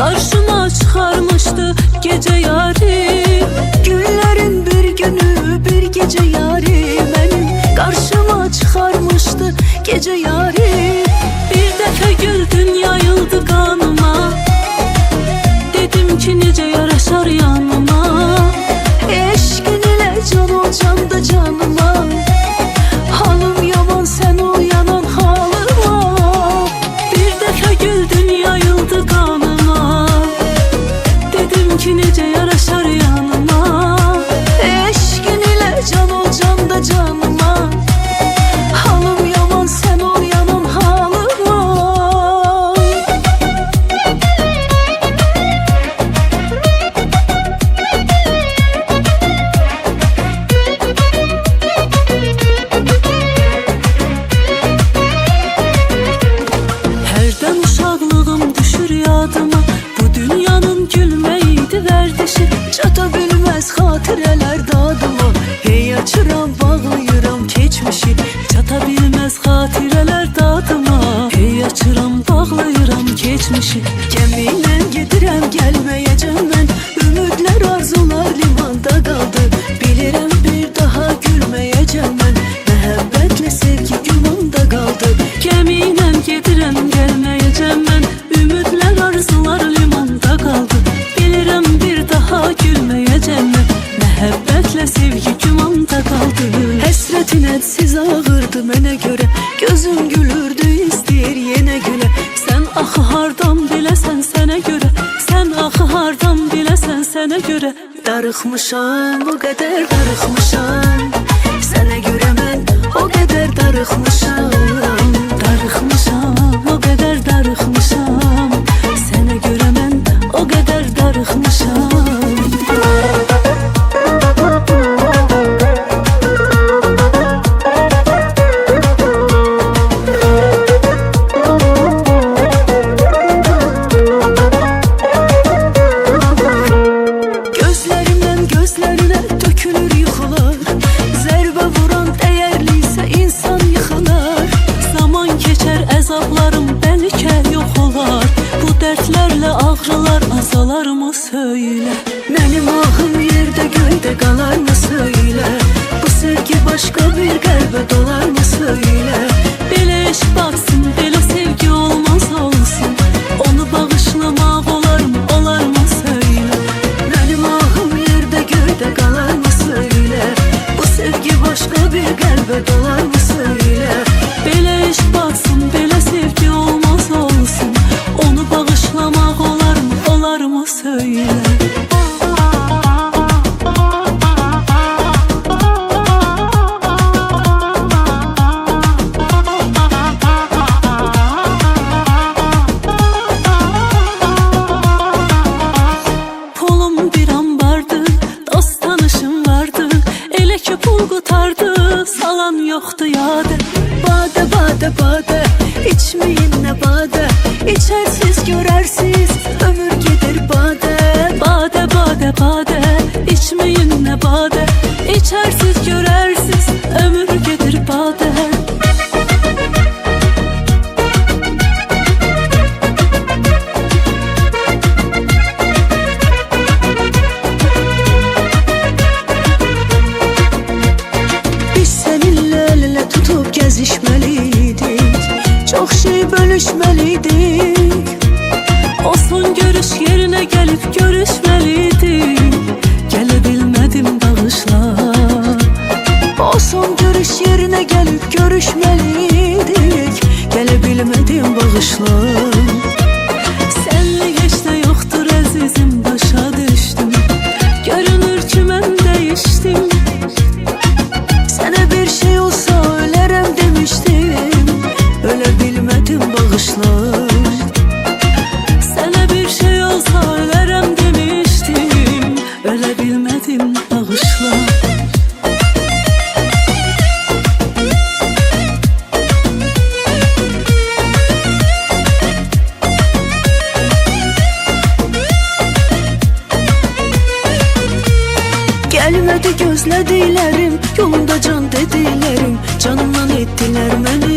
Karşıma çıkarmıştı gece yari. Günlerin bir günü bir gece yari. Benim karşıma çıkarmıştı gece yari. Bir defa güldün yayıldı kanıma. Dedim ki nice yaraşar yanıma. Eşkin ile can ol can da canıma. Halım yaman sen uyanan halıma. Bir defa güldün yayıldı kanıma. Dedim ki nice yaraşar yanıma. Eşkin ile can ol can da canıma. Halım yaman sen uyanan halıma. Herden uşaklığım düşür yadıma. Bu dünyanın gülmeydi verdişi. Çata bilmez hatireler dadıma. Hey açıram bağlayıram geçmişi. Çata bilmez hatireler dadıma. Hey açıram bağlayıram geçmişi. Gemiyle gedirem gelmeyeceğim ben. Ümidler arzular limanda kaldı. Bilirim bir daha gülmeyeceğim ben. Məhəbbətle sevgi gümanda kaldı. Gemiyle gedirem gelmeyeceğim ben. Ümidler arzular limanda kaldı. Bilirim bir daha gülmeyeceğim ben. Məhəbbətle sevgi gümanda kaldı. Həsretin etsiz ağırdı mənə göre. Gözüm gülürdü istəyir yenə gülə. Sen axı hardan biləsən sənə göre. Sen axı hardan biləsən sənə göre. Darıxmışam o qədər darıxmışam. Sənə görə mən o qədər darıxmışam. Darıxmışam o qədər darıxmışam. Sənə görə mən o qədər darıxmışam. Gözlerimden gözlerine dökülür yıkılar. Zərbə vuran dəyərliysə insan yıxılar. Zaman keçər əzablarım bəlkə yox olar. Bu dərdlərlə ağrılar azalarmı söylə. Mənim ahım yerdə göydə qalarmı söylə. Bu sevgi başqa bir qəlbə dolarmı söylə. Belə eş batsın, belə sevgi olmaz olsun. Onu bağışlamaq olarmı, olarmı söylə. Mənim ahım yerdə göydə qalarmı söylə. Bu sevgi başqa bir qəlbə dolarmı söylə. Belə eş batsın, belə sevgi olmaz olsun. Onu bağışlamaq olarmı, olarmı söylə. Pulum bir an vardı, dost tanışım vardı. Elə ki pul qutardı, salan yoxdu yadı. Badə, badə, badə, içmeyin nə badə. İçərsiz görərsiz, ömür gedir badə. Badə, badə, badə, içmeyin nə badə. İçərsiz görərsiz, ömür gedir badə. Biz seninle el ele tutup gezişmeliydik. Çok şey bölüşmeliydik. O son görüş yerine gelip görüşmeliydik. Gelebilmedim bağışla. O son görüş yerine gelip görüşmeliydik. Gelebilmedim bağışla. Senlik heç də yoxdur əzizim, başa düşdüm. Görünür ki mən dəyişdim. Sənə bir şey olsa ölərəm demişdim. Ölə bilmədim bağışla. Sənə bir şey olsa ölərəm demişdim. Ölə bilmədim bağışla. Gelmedi gözlediklerim, yolunda can dediklerim. Canımdan ettiler beni.